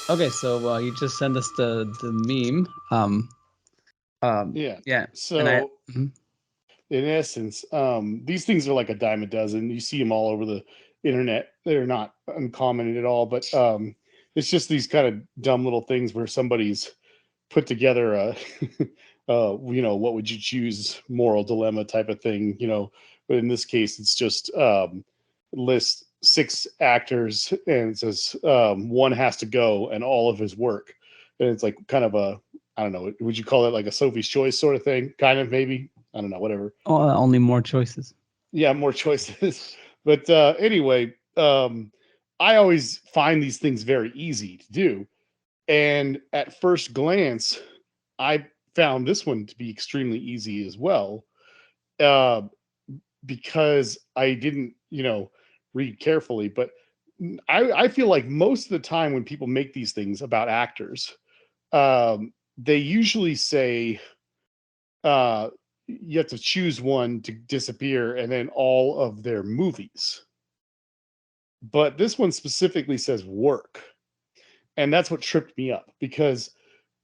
Okay, so you just sent us the meme. Yeah. Yeah, and I. So Mhm. in essence, these things are like a dime a dozen. You see them all over the internet. They're not uncommon at all, but it's just these kind of dumb little things where somebody's put together a, what would you choose moral dilemma type of thing, but in this case, it's just list six actors and it says one has to go and all of his work. And it's like kind of a, I don't know, would you call it like a Sophie's Choice sort of thing? Kind of, maybe. I don't know, whatever. Oh, only more choices. Yeah, more choices. But anyway, I always find these things very easy to do. And at first glance, I found this one to be extremely easy as well, uh, because I didn't, read carefully. But I feel like most of the time when people make these things about actors, they usually say you have to choose one to disappear and then all of their movies. But this one specifically says work. And that's what tripped me up because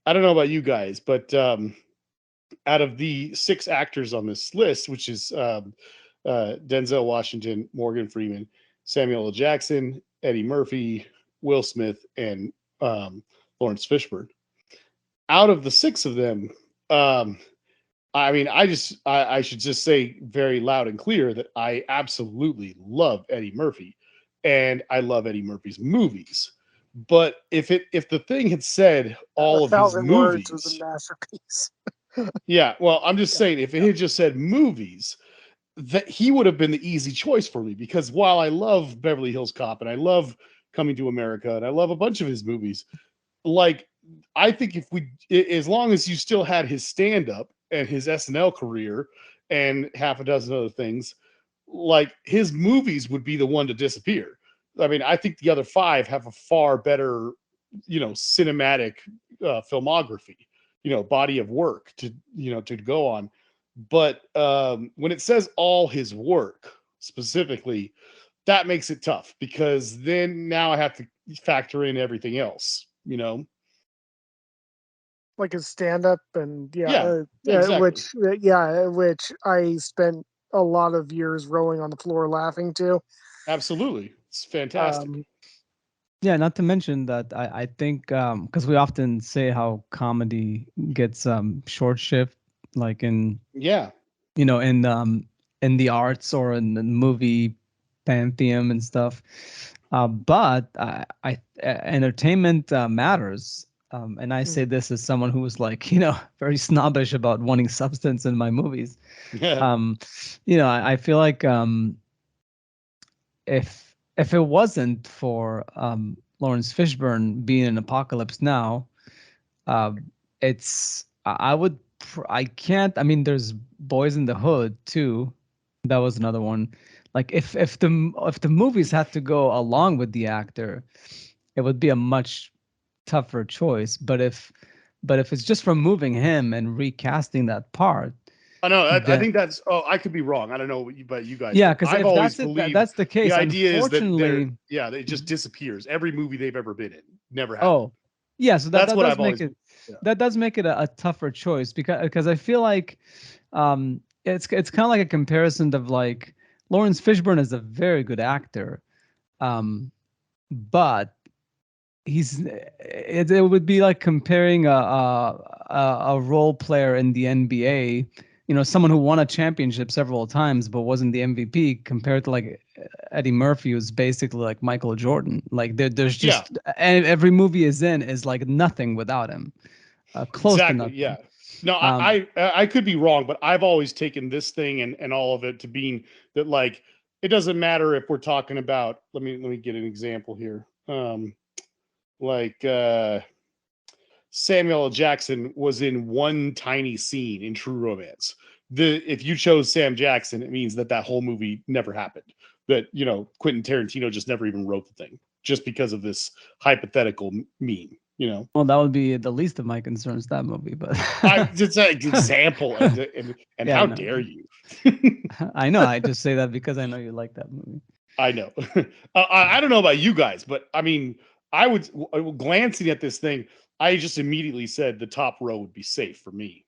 I don't know about you guys, but out of the six actors on this list, which is Denzel Washington, Morgan Freeman, Samuel L. Jackson, Eddie Murphy, Will Smith, and Lawrence Fishburne. Out of the six of them, um, I mean, I should just say very loud and clear that I absolutely love Eddie Murphy, and I love Eddie Murphy's movies. But if the thing had said A all of his Thousand Words was a movies, masterpiece. yeah, well, I'm just Yeah, saying if it yeah. had just said movies, that he would have been the easy choice for me because while I love Beverly Hills Cop and I love Coming to America and I love a bunch of his movies, like I think if we, as long as you still had his stand up and his SNL career and half a dozen other things, like his movies would be the one to disappear. I mean, I think the other five have a far better, cinematic filmography, body of work to go on. But when it says all his work specifically, that makes it tough because then now I have to factor in everything else. Like his stand up and Yeah, exactly. which I spent a lot of years rolling on the floor laughing to. Absolutely. It's fantastic. Um, Yeah, not to mention that I think because we often say how comedy gets short shift, like Yeah. in the arts or in the movie pantheon and stuff. But entertainment matters. And I say mhm. this as someone who was like, very snobbish about wanting substance in my movies. Yeah. Um, I feel like if it wasn't for Lawrence Fishburne being in Apocalypse Now, uh, I would I can't. I mean, there's Boys in the Hood too. That was another one. Like if the movies had to go along with the actor, it would be a much tougher choice. But if it's just removing him and recasting that part, I know. I then think that's. Oh, I could be wrong. I don't know about you guys, yeah, but because I've if always that's it, believed that's the the case. idea is that they're. Unfortunately, Yeah, it just disappears. Every movie they've ever been in never happened. oh, yeah. So that That's that what does I've make always. it Yeah. that does make it a tougher choice because I feel like it's kind of like a comparison of like Lawrence Fishburne is a very good actor, um, but it would be like comparing a role player in the NBA, someone who won a championship several times but wasn't the MVP compared to like Eddie Murphy, who's basically like Michael Jordan. Like there's Yeah. just every movie is in is like nothing without him, close to Exactly. nothing. Yeah. No, Um, I could be wrong, but I've always taken this thing and all of it to being that like it doesn't matter if we're talking about. Let me get an example here. Like Samuel L. Jackson was in one tiny scene in True Romance. If you chose Sam Jackson, it means that whole movie never happened. That Quentin Tarantino just never even wrote the thing, just because of this hypothetical meme. well, that would be the least of my concerns, that movie, but I just an example, and yeah, how no, dare you? I know. I just say that because I know you like that movie. I know. I don't know about you guys, but I mean, glancing at this thing, I just immediately said the top row would be safe for me.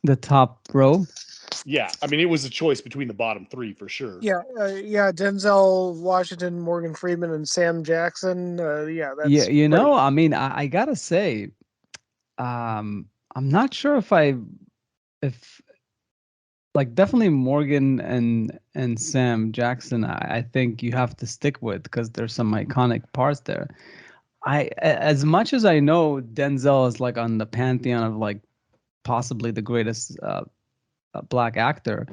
The top row. Yeah, I mean, it was a choice between the bottom three for sure. Yeah, Denzel Washington, Morgan Freeman, and Sam Jackson. Yeah, that's Yeah, you pretty. know, I mean, I gotta say, I'm not sure if like definitely Morgan and Sam Jackson. I think you have to stick with because there's some iconic parts there. As much as I know Denzel is like on the pantheon of like possibly the greatest black actor,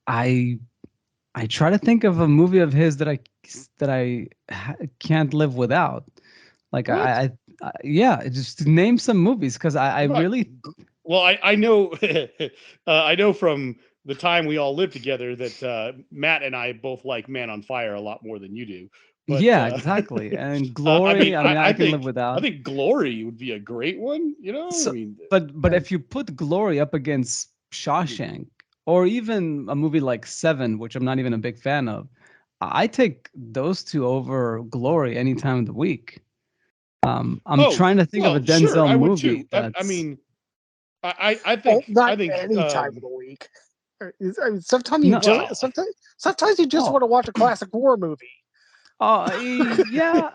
I I try to think of a movie of his that I can't live without. Like What? yeah, just name some movies because I What about? really Well, I know, I know from the time we all lived together that Matt and I both like Man on Fire a lot more than you do. But yeah, exactly. And I Glory, I mean, I can live I without. think Glory would be a great one. You know, I So, mean, but if you put Glory up against Shawshank or even a movie like Seven, which I'm not even a big fan of, I take those two over Glory any time of the week. I'm oh trying to think of a well, sure, Denzel I would movie too. I that's mean, Not I think any time of the week. I mean, sometimes you no. well, sometimes you just Oh, want to watch a classic war movie. yeah,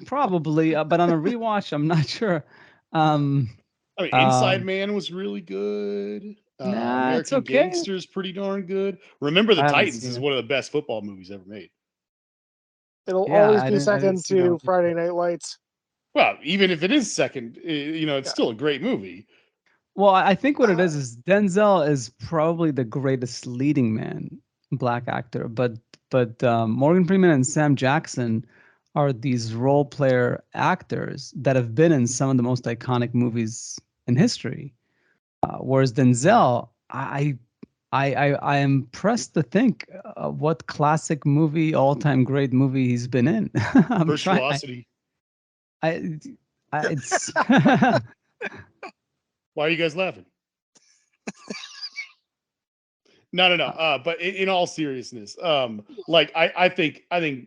probably. But on a rewatch, I'm not sure. Um, I mean, Inside um, Man was really good. nah, it's American okay. Gangster is pretty darn good. Remember the I haven't Titans seen is it. one of the best football movies ever made. It'll Yeah, always I be didn't second see that to one. Friday Night Lights. Well, even if it is second, it's Yeah. still a great movie. Well, I think what it Uh, is Denzel is probably the greatest leading man, black actor, but Morgan Freeman and Sam Jackson are these role player actors that have been in some of the most iconic movies in history. Whereas Denzel, I am impressed to think what classic movie, all time great movie he's been in. I'm trying. Virtuosity. I, it's Why are you guys laughing? No, no, no. But in all seriousness, like I think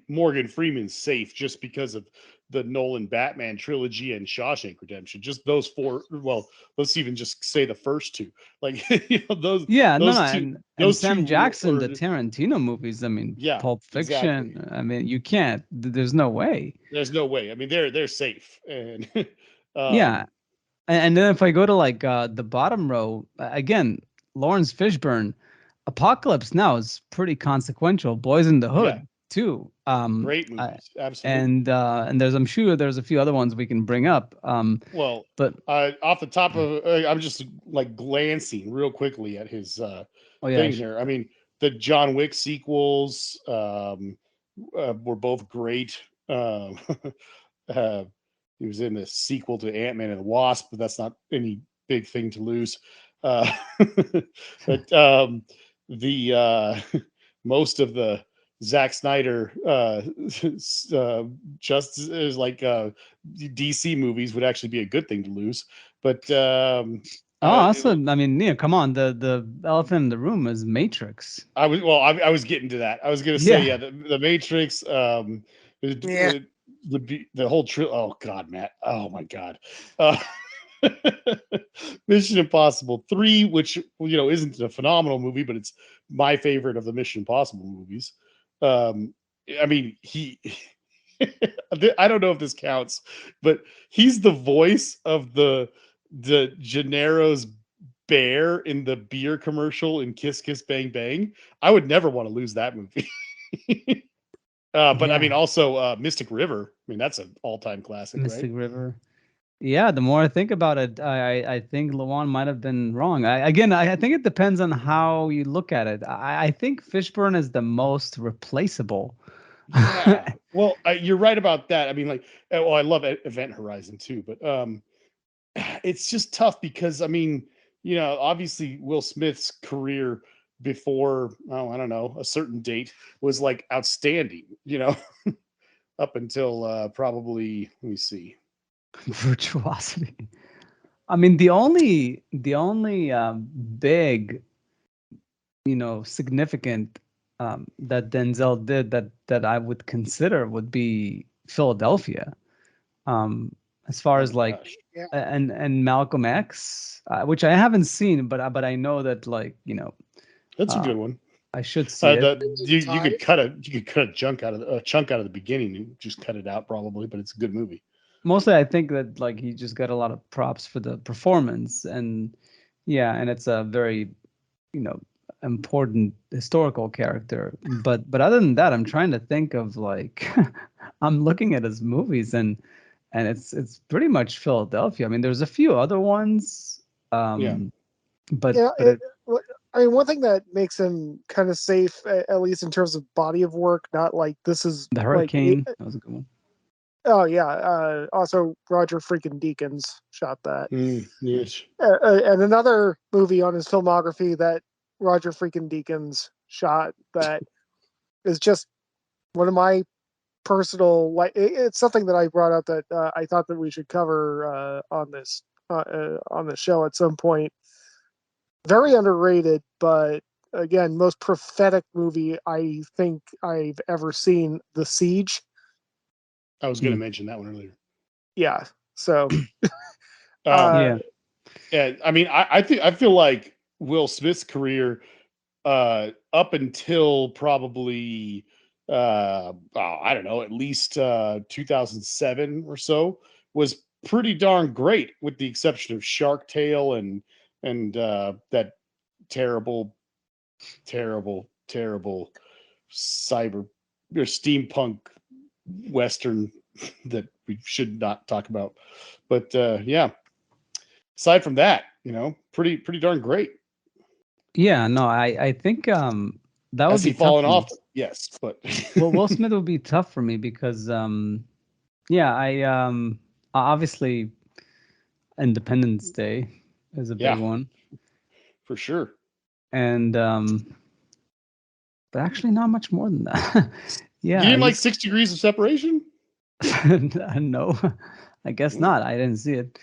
Morgan Freeman's safe just because of the Nolan Batman trilogy and Shawshank Redemption. Just those four. Well, let's even just say the first two. Like Yeah, no, no, those two and Sam Jackson, are the Tarantino movies. I mean, yeah, Pulp exactly. Fiction. I mean, you can't. There's no way. There's no way. I mean, they're safe and Yeah, um and then if I go to like the bottom row again, Lawrence Fishburne, Apocalypse Now is pretty consequential. Boys in the yeah, Hood too. great I, movies, absolutely. and I'm sure there's a few other ones we can bring up. Well, But off the top of, I'm just like glancing real quickly at his oh yeah, thing here. I mean, the John Wick sequels were both great. Uh, he was in the sequel to Ant-Man and the Wasp, but that's not any big thing to lose. Uh, but the most of the Zack Snyder just is like DC movies would actually be a good thing to lose. But oh, also, I mean, yeah, come on, the elephant in the room is Matrix. I was getting to that. I was going to say, Yeah, yeah, the Matrix yeah, would be the whole oh God, Matt. Oh my God. Uh, Mission Impossible 3, which isn't a phenomenal movie, but it's my favorite of the Mission Impossible movies. Um, I mean, he I don't know if this counts, but he's the voice of the Gennaro's bear in the beer commercial in Kiss Kiss Bang Bang. I would never want to lose that movie. But I mean, yeah, also Mystic River. I mean, that's an all-time classic, right? Mystic River. Yeah, the more I think about it, I think Lawan might have been wrong. I think it depends on how you look at it. I think Fishburne is the most replaceable. Yeah. Well, you're right about that. I mean, like, well, I love Event Horizon too, but it's just tough because I mean, obviously Will Smith's career before, oh, I don't know, a certain date was like outstanding, up until probably, let me see. Virtuosity. I mean, the only big, significant that Denzel did that I would consider would be Philadelphia. As far Oh as my like gosh. Yeah. and Malcolm X, which I haven't seen, but I know that, like, That's a uh, good one. I should see it. You could cut a chunk out of the beginning and just cut it out probably, but it's a good movie. Mostly, I think that, like, he just got a lot of props for the performance, and yeah, and it's a very, you know, important historical character. But other than that, I'm trying to think of, like, I'm looking at his movies, and it's pretty much Philadelphia. I mean, there's a few other ones, Yeah. but Yeah, it, I mean, one thing that makes him kind of safe, at least in terms of body of work, not like this is the like, Hurricane, that was a good one. oh yeah. Also, Roger freaking Deakins shot that, Yes. and another movie on his filmography that Roger freaking Deakins shot that is just one of my personal, like, it's something that I brought up that I thought that we should cover on the show at some point. Very underrated, but again, most prophetic movie I think I've ever seen, The Siege. I was going to mention that one earlier. Yeah. So Yeah. Yeah, I mean, I feel like Will Smith's career, up until probably, I don't know, at least 2007 or so, was pretty darn great, with the exception of Shark Tale and that terrible, terrible cyber or steampunk western that we should not talk about. But yeah, aside from that, pretty darn great. Yeah, no, I think that would Has he be tough fallen for me. off? Yes, but Well, Will Smith would be tough for me because yeah, I obviously Independence Day is a big yeah, one. for sure. And but actually not much more than that. You Yeah, didn't like he's 6 Degrees of Separation? no, I guess Mm. not. I didn't see it.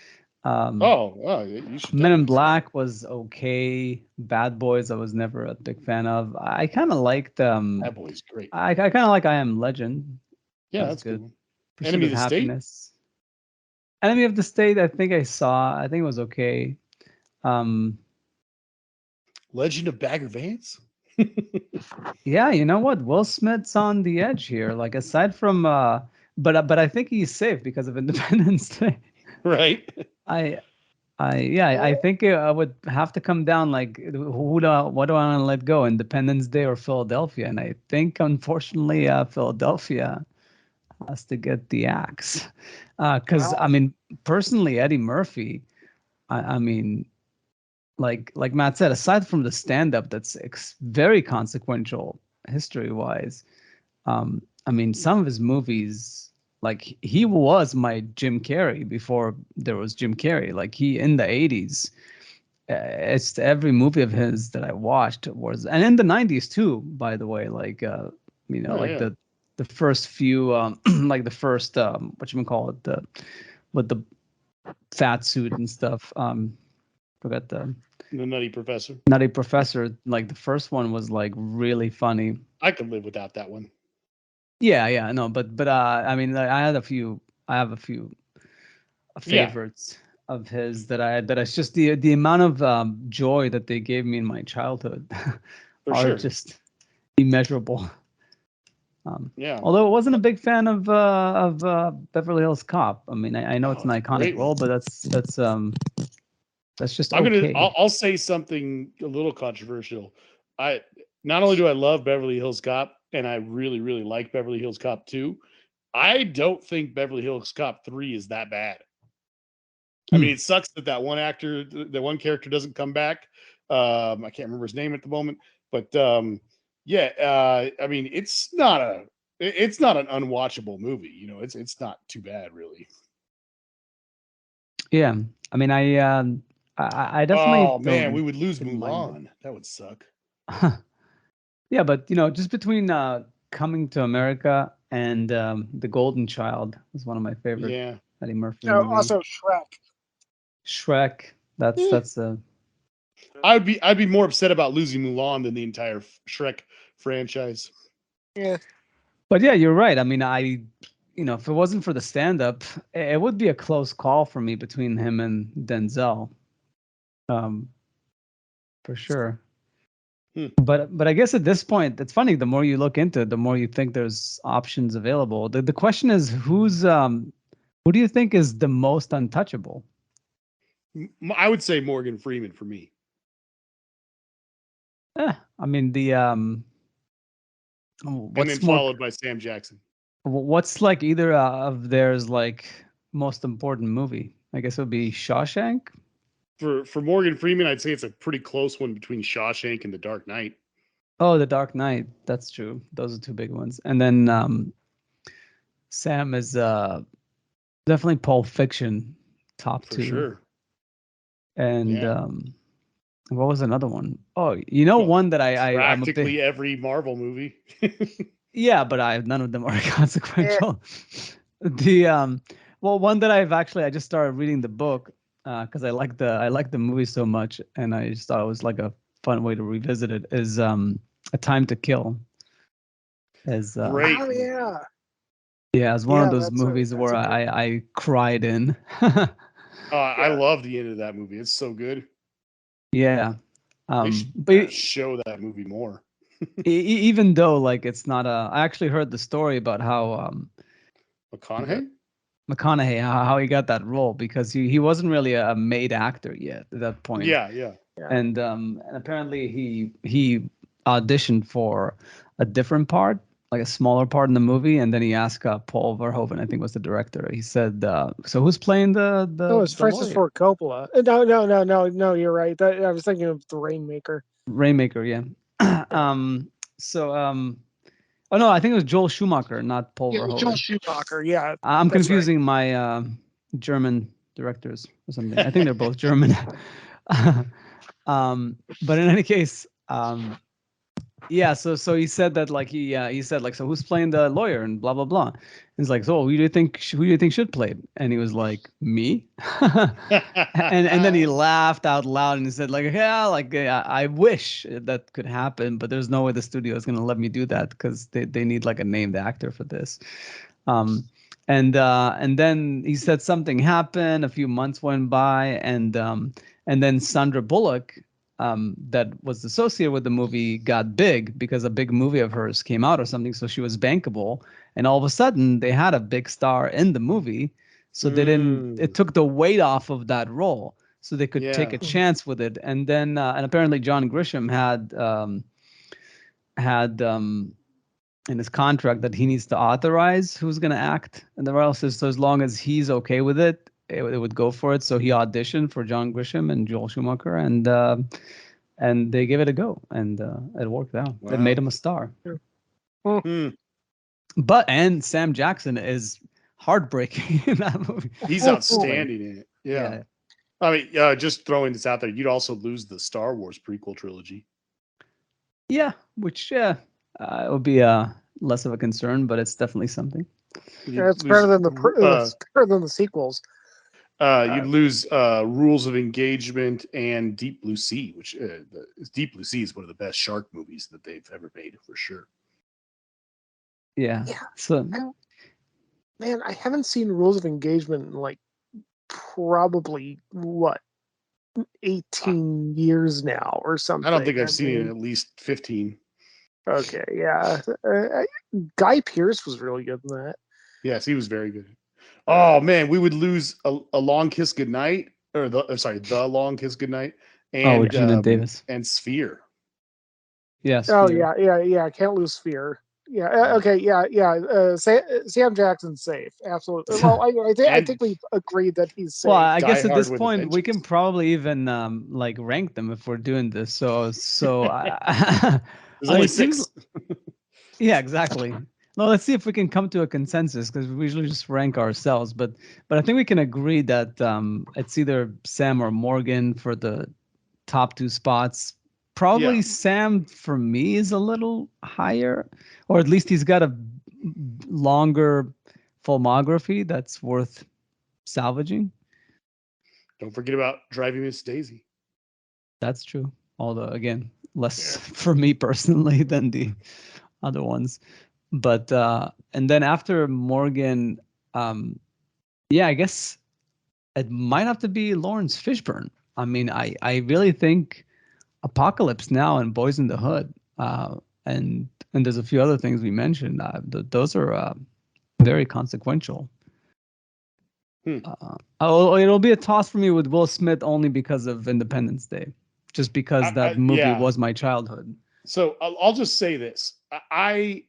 You should Men in definitely see it. Black was okay. Bad Boys I was never a big fan of. I kind of liked That boy's great. I kind of like I Am Legend. Yeah, That's that's a good good. one. Pursuit Enemy of of the State? Happiness. Enemy of the State, I think I saw. I think it was okay. Um, Legend of Bagger Vance? yeah, you know what? Will Smith's on the edge here. Like, aside from but I think he's safe because of Independence Day. Right? I I think I would have to come down, like, what do I want to let go? Independence Day or Philadelphia? And I think, unfortunately, Philadelphia has to get the axe. Because wow. I mean, personally, Eddie Murphy, I mean, like Matt said, aside from the stand-up that's very consequential history-wise, I mean, some of his movies, like, he was my Jim Carrey before there was Jim Carrey. Like, he in the 80s, it's every movie of his that I watched was, and in the 90s too, by the way, like, Oh, like yeah. the first few, like the first, what you call it, the with the fat suit and stuff. Forgot the The Nutty Professor. Nutty Professor. Like, the first one was like really funny. I could live without that one. Yeah, no, but I mean, like, I have a few Yeah, favorites of his that it's just the amount of joy that they gave me in my childhood for are sure. just immeasurable. Yeah. Although I wasn't a big fan of Beverly Hills Cop. I mean, I know Oh, it's an it's a iconic great one. role, but that's just I'm gonna. okay. I'll say something a little controversial. I Not only do I love Beverly Hills Cop, and I really, really like Beverly Hills Cop 2, I don't think Beverly Hills Cop 3 is that bad. I Hmm. mean, it sucks that that one character doesn't come back. I can't remember his name at the moment, but yeah. I mean, it's not an unwatchable movie. It's not too bad, really. Yeah, I mean, I definitely Oh man, we don't would lose didn't mind it. Mulan. That would suck. Yeah, but just between Coming to America and The Golden Child was one of my favorite Yeah. Eddie Murphy Oh, movies. also Shrek. Shrek, Eh. that's a I'd be more upset about losing Mulan than the entire Shrek franchise. Yeah. but yeah, you're right. I mean, if it wasn't for the stand-up, it would be a close call for me between him and Denzel, um, for sure. But I guess at this point, it's funny. The more you look into it, the more you think there's options available. The question is, who do you think is the most untouchable? I would say Morgan Freeman for me. I mean And then followed by Sam Jackson. What's like either of theirs like most important movie? I guess it would be Shawshank. For Morgan Freeman, I'd say it's a pretty close one between Shawshank and The Dark Knight. Oh, The Dark Knight. That's true. Those are two big ones. And then Sam is definitely Pulp Fiction, top For two. sure. And Yeah. What was another one? Oh, one that I'm practically every Marvel movie. Yeah, but none of them are consequential. One that I just started reading the book because I like the movie so much, and I just thought it was like a fun way to revisit it. Is A Time to Kill. Great. Oh yeah. Yeah, it's one of those movies where I cried in. I love the end of that movie. It's so good. Yeah. They should show that movie more. Even though like it's not I actually heard the story about how McConaughey, how he got that role, because he wasn't really a made actor yet at that point. Yeah. And apparently he auditioned for a different part, like a smaller part in the movie, and then he asked Paul Verhoeven, I think was the director. He said, "So who's playing the?" No, it's Francis Ford Coppola. No, you're right. I was thinking of the Rainmaker. Rainmaker, yeah. Oh no, I think it was Joel Schumacher, not Paul Verhoeven. Joel Schumacher, yeah. I'm confusing my German directors or something. I think they're both German. But in any case, yeah. So he said that like he said like, so who's playing the lawyer and blah blah blah. And he's like, so who do you think should play it? And he was like, me. and then he laughed out loud and he said like, I wish that could happen, but there's no way the studio is gonna let me do that because they need like a named actor for this. And then he said something happened. A few months went by, and then Sandra Bullock, that was associated with the movie, got big because a big movie of hers came out or something. So she was bankable, and all of a sudden they had a big star in the movie. So they didn't. It took the weight off of that role, so they could take a chance with it. And then and apparently John Grisham had in his contract that he needs to authorize who's going to act in the role. So as long as he's okay with it, it would go for it. So he auditioned for John Grisham and Joel Schumacher, and they gave it a go, and it worked out. Wow. It made him a star. And Sam Jackson is heartbreaking in that movie. He's outstanding in it. Yeah. I mean, just throwing this out there, you'd also lose the Star Wars prequel trilogy. Yeah, which it would be less of a concern, but it's definitely something. Yeah, it's better than the sequels. You'd lose Rules of Engagement and Deep Blue Sea, which Deep Blue Sea is one of the best shark movies that they've ever made, for sure. Yeah. So, man, I haven't seen Rules of Engagement in like probably 18 years now or something. I don't think I've seen it in at least 15. Okay, yeah. Guy Pearce was really good in that. Yes, he was very good. Oh man, we would lose a Long Kiss Goodnight, or the Long Kiss Goodnight, and with Gina Davis and Sphere. Yes. Oh yeah. Can't lose Sphere. Yeah. Okay. Yeah. Sam Jackson's safe. Absolutely. Well, I think we agreed that he's safe. Well, I guess at this point we can probably even like rank them if we're doing this. So there's only 6. Yeah, exactly. Well, let's see if we can come to a consensus, because we usually just rank ourselves. But I think we can agree that it's either Sam or Morgan for the top 2 spots. Probably Sam for me is a little higher, or at least he's got a longer filmography that's worth salvaging. Don't forget about Driving Miss Daisy. That's true. Although again, less for me personally than the other ones. But and then after Morgan, yeah, I guess it might have to be Lawrence Fishburne. I mean, I really think Apocalypse Now and Boys in the Hood, and there's a few other things we mentioned. Those are very consequential. Hmm. It'll be a toss for me with Will Smith only because of Independence Day, just because that movie Yeah. was my childhood. So I'll just say this: I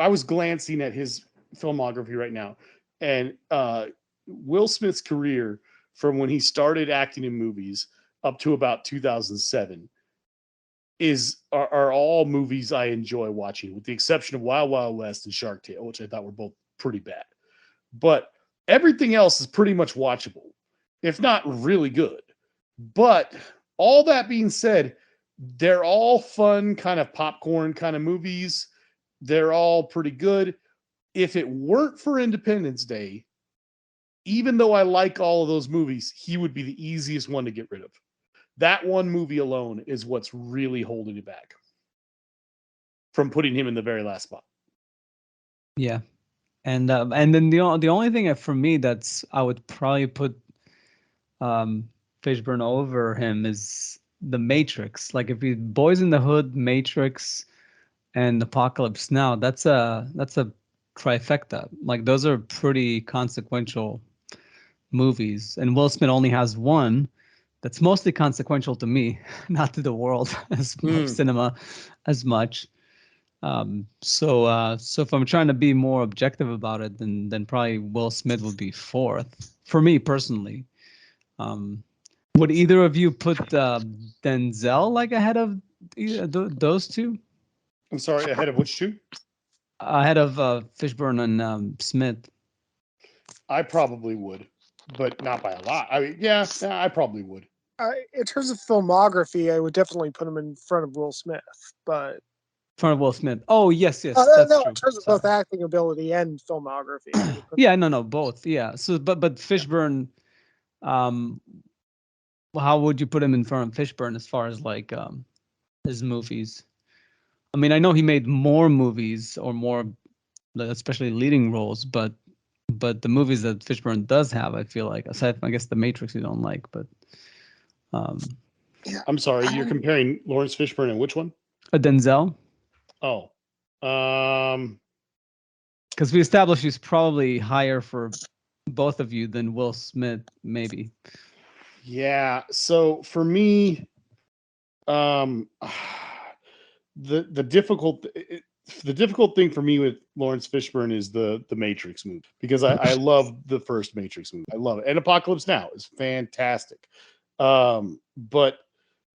was glancing at his filmography right now, and Will Smith's career from when he started acting in movies up to about 2007 are all movies I enjoy watching, with the exception of Wild Wild West and Shark Tale, which I thought were both pretty bad. But everything else is pretty much watchable, if not really good. But all that being said, they're all fun, kind of popcorn kind of movies. They're all pretty good. If it weren't for Independence Day, even though I like all of those movies, he would be the easiest one to get rid of. That one movie alone is what's really holding it back from putting him in the very last spot. Yeah, and then the only thing for me that's I would probably put Fishburne over him is The Matrix. Like if you Boys in the Hood, Matrix, and Apocalypse Now, that's a trifecta. Like those are pretty consequential movies, and Will Smith only has one that's mostly consequential to me, not to the world of cinema as much. So if I'm trying to be more objective about it, then probably Will Smith would be fourth for me personally. Um, would either of you put Denzel like ahead of those two? I'm sorry, ahead of which two? Ahead of Fishburne and Smith. I probably would, but not by a lot. I mean, yeah, I probably would. In terms of filmography, I would definitely put him in front of Will Smith. But In front of Will Smith. Oh yes, no, that's in true. terms of Sorry. both acting ability and filmography, I would put Yeah, no, both. Yeah. So, but Fishburne, how would you put him in front of Fishburne as far as like his movies? I mean, I know he made more movies or more, especially leading roles, but the movies that Fishburne does have, I feel like, aside from I guess The Matrix you don't like, but I'm sorry, you're comparing Lawrence Fishburne and which one? Denzel, Oh, because we established he's probably higher for both of you than Will Smith, maybe. yeah. So for me, um, the difficult the difficult thing for me with Lawrence Fishburne is the Matrix movie, because I love the first Matrix movie. I love it, and Apocalypse Now is fantastic. But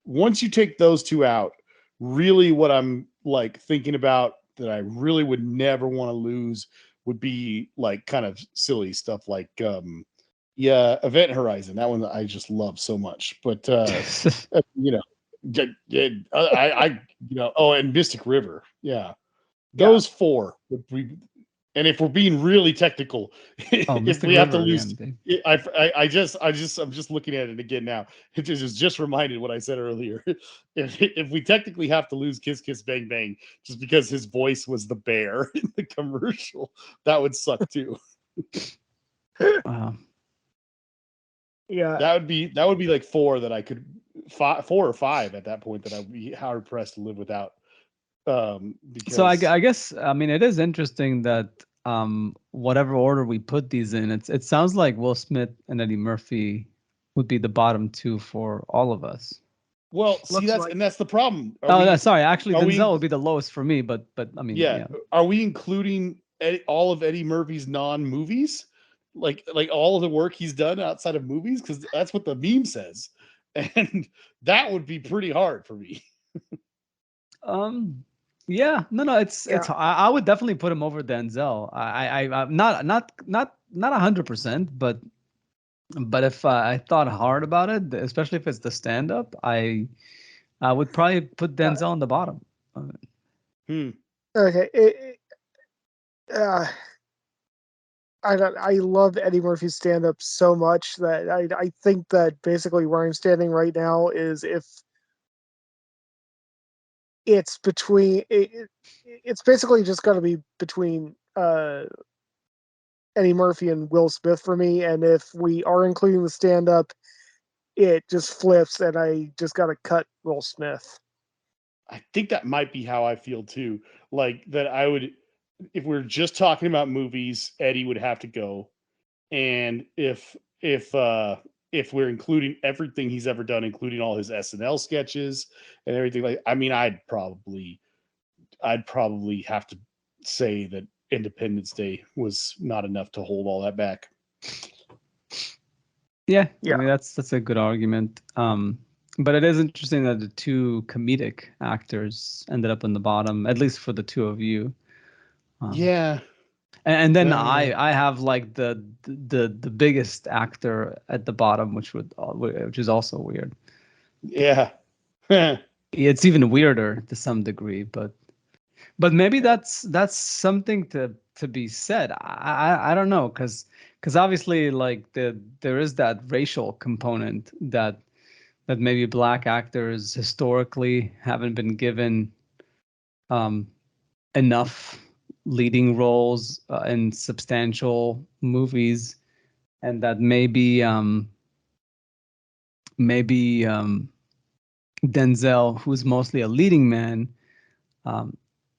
once you take those two out, really what I'm like thinking about that I really would never want to lose would be like kind of silly stuff like yeah, Event Horizon. That one I just love so much. But you know, I oh, and Mystic River. Yeah. Those four would be, and if we're being really technical, Oh, if Mystic we have to River, yeah. lose, I'm just looking at it again now. It just reminded what I said earlier. If we technically have to lose Kiss Kiss Bang Bang just because his voice was the bear in the commercial, that would suck too. Wow. Yeah. That would be like four that I could four or five at that point that I would be hard pressed to live without. Because So I guess I mean it is interesting that whatever order we put these in, it sounds like Will Smith and Eddie Murphy would be the bottom two for all of us. well, see, Looks like that's the problem. Oh, no, sorry. Actually, are we Denzel would be the lowest for me, but I mean, yeah, yeah. are we including all of Eddie Murphy's non-movies, like all of the work he's done outside of movies? Because that's what the meme says, and that would be pretty hard for me. Yeah, no, it's yeah. I would definitely put him over Denzel. I'm not 100%, but if I thought hard about it, especially if it's the stand-up, I would probably put Denzel on the bottom. Okay. Uh, I love Eddie Murphy's stand up so much that I think that basically where I'm standing right now is if it's between it's basically just going to be between Eddie Murphy and Will Smith for me. And if we are including the stand-up, it just flips, and I just got to cut Will Smith. I think that might be how I feel too. Like that I would, if we're just talking about movies, Eddie would have to go. And if we're including everything he's ever done, including all his SNL sketches and everything, like, I mean, I'd probably have to say that Independence Day was not enough to hold all that back. Yeah, Yeah. I mean that's a good argument. But it is interesting that the two comedic actors ended up on the bottom, at least for the two of you. Yeah. And then No. I have like the biggest actor at the bottom, which is also weird. Yeah. It's even weirder to some degree, but maybe that's something to be said. I don't know, because obviously like there is that racial component that maybe black actors historically haven't been given enough leading roles in substantial movies, and that maybe Denzel, who's mostly a leading man,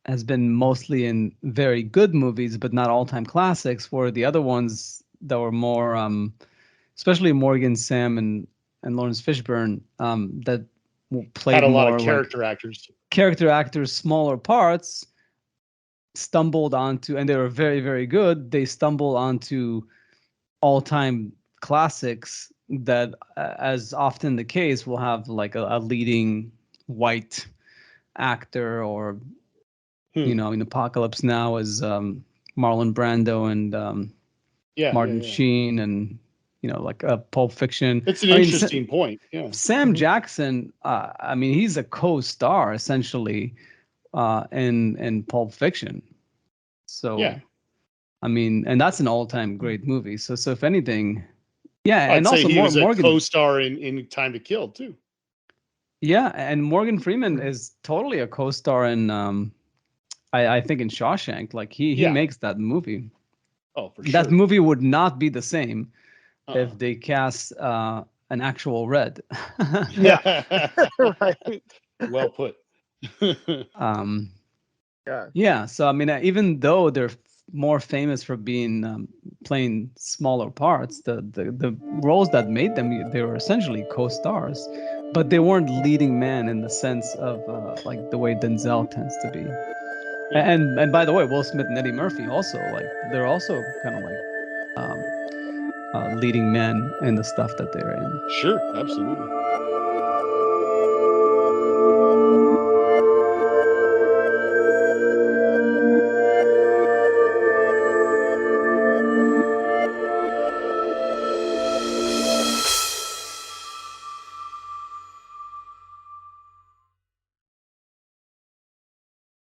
has been mostly in very good movies, but not all-time classics. Where the other ones that were more, especially Morgan Sam and Lawrence Fishburne, that played had a lot more of character actors, smaller parts, stumbled onto, and they were very, very good. They stumbled onto all-time classics that, as often the case, will have like a leading white actor, or in Apocalypse Now is Marlon Brando and Martin Sheen, and like a Pulp Fiction. It's an interesting point. Yeah, Sam Jackson. I mean, he's a co-star essentially in Pulp Fiction. So yeah. I mean, and that's an all-time great movie. So if anything, yeah, I'd and say also he was a Morgan co-star in Time to Kill too. Yeah, and Morgan Freeman is totally a co-star in I think in Shawshank. Like he makes that movie. Oh, for sure. That movie would not be the same if they cast an actual Red. Yeah. Right. Well put. Yeah. So I mean, even though they're more famous for being playing smaller parts, the roles that made them, they were essentially co-stars, but they weren't leading man in the sense of like the way Denzel tends to be. And by the way, Will Smith and Eddie Murphy also, like, they're also kind of like leading men in the stuff that they're in. Sure, absolutely.